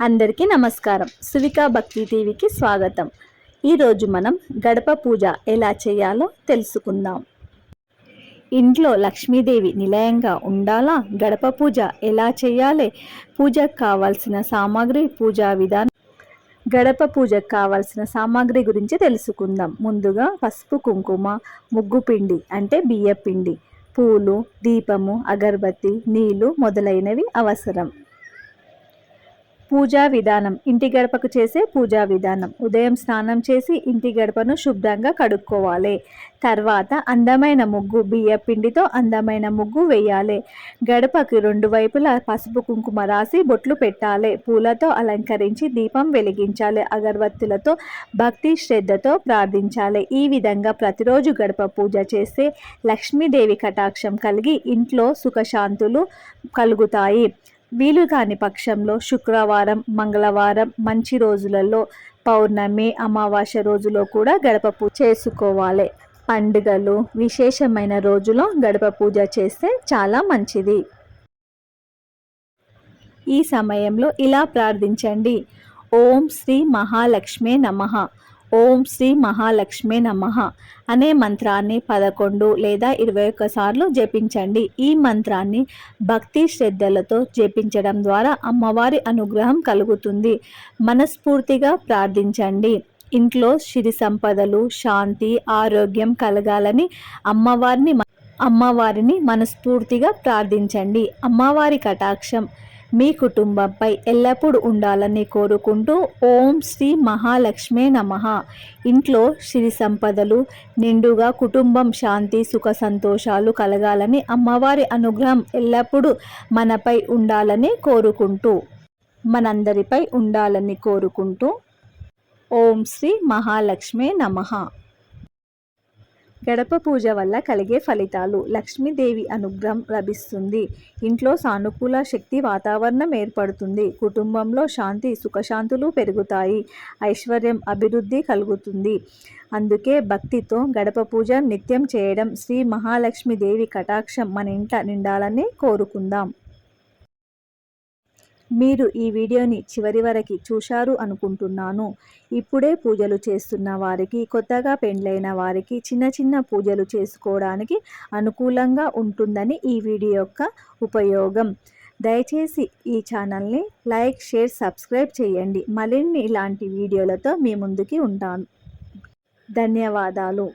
అందరికీ నమస్కారం. సువికా భక్తి టీవీకి స్వాగతం. ఈరోజు మనం గడప పూజ ఎలా చేయాలో తెలుసుకుందాం. ఇంట్లో లక్ష్మీదేవి నిలయంగా ఉండాలా? గడప పూజ ఎలా చేయాలి? పూజకు కావాల్సిన సామాగ్రి, పూజా విధానం, గడప పూజకు కావాల్సిన సామాగ్రి గురించి తెలుసుకుందాం. ముందుగా పసుపు, కుంకుమ, ముగ్గు పిండి అంటే బియ్య పిండి, పూలు, దీపము, అగరబత్తి, నీళ్లు మొదలైనవి అవసరం. పూజా విధానం. ఇంటి గడపకు చేసే పూజా విధానం. ఉదయం స్నానం చేసి ఇంటి గడపను శుభ్రంగా కడుక్కోవాలి. తర్వాత అందమైన ముగ్గు, బియ్య పిండితో అందమైన ముగ్గు వేయాలి. గడపకి రెండు వైపులా పసుపు కుంకుమ రాసి బొట్లు పెట్టాలి. పూలతో అలంకరించి దీపం వెలిగించాలి. అగరబత్తులతో భక్తి శ్రద్ధతో ప్రార్థించాలి. ఈ విధంగా ప్రతిరోజు గడప పూజ చేస్తే లక్ష్మీదేవి కటాక్షం కలిగి ఇంట్లో సుఖశాంతులు కలుగుతాయి. వీలు కాని పక్షంలో శుక్రవారం, మంగళవారం, మంచి రోజులలో, పౌర్ణమి, అమావాస్య రోజులో కూడా గడప పూజ చేసుకోవాలి. పండుగలు, విశేషమైన రోజులో గడప పూజ చేస్తే చాలా మంచిది. ఈ సమయంలో ఇలా ప్రార్థించండి: ఓం శ్రీ మహాలక్ష్మే నమః, ఓం శ్రీ మహాలక్ష్మే నమః అనే మంత్రాన్ని 11 లేదా 21 సార్లు జపించండి. ఈ మంత్రాన్ని భక్తి శ్రద్ధలతో జపించడం ద్వారా అమ్మవారి అనుగ్రహం కలుగుతుంది. మనస్ఫూర్తిగా ప్రార్థించండి. ఇంట్లో సిరి సంపదలు, శాంతి, ఆరోగ్యం కలగాలని అమ్మవారిని మనస్ఫూర్తిగా ప్రార్థించండి. అమ్మవారి కటాక్షం మీ కుటుంబంపై ఎల్లప్పుడూ ఉండాలని కోరుకుంటూ ఓం శ్రీ మహాలక్ష్మే నమః. ఇంట్లో సిరి సంపదలు నిండుగా, కుటుంబం శాంతి, సుఖ సంతోషాలు కలగాలని, అమ్మవారి అనుగ్రహం ఎల్లప్పుడూ మనపై ఉండాలని కోరుకుంటూ, మనందరిపై ఉండాలని కోరుకుంటూ ఓం శ్రీ మహాలక్ష్మే నమః. గడప పూజ వల్ల కలిగే ఫలితాలు. లక్ష్మీదేవి అనుగ్రహం లభిస్తుంది. ఇంట్లో సానుకూల శక్తి వాతావరణం ఏర్పడుతుంది. కుటుంబంలో శాంతి, సుఖశాంతులు పెరుగుతాయి. ఐశ్వర్యం, అభివృద్ధి కలుగుతుంది. అందుకే భక్తితో గడప పూజ నిత్యం చేయడం, శ్రీ మహాలక్ష్మీదేవి కటాక్షం మన ఇంట నిండాలని కోరుకుందాం. మీరు ఈ వీడియోని చివరి వరకు చూశారు అనుకుంటున్నాను. ఇప్పుడే పూజలు చేస్తున్న వారికి, కొత్తగా పెండ్లైన వారికి చిన్న చిన్న పూజలు చేసుకోవడానికి అనుకూలంగా ఉంటుందని ఈ వీడియో యొక్క ఉపయోగం. దయచేసి ఈ ఛానల్ని లైక్, షేర్, సబ్స్క్రైబ్ చేయండి. మరిన్ని ఇలాంటి వీడియోలతో మీ ముందుకి ఉంటాను. ధన్యవాదాలు.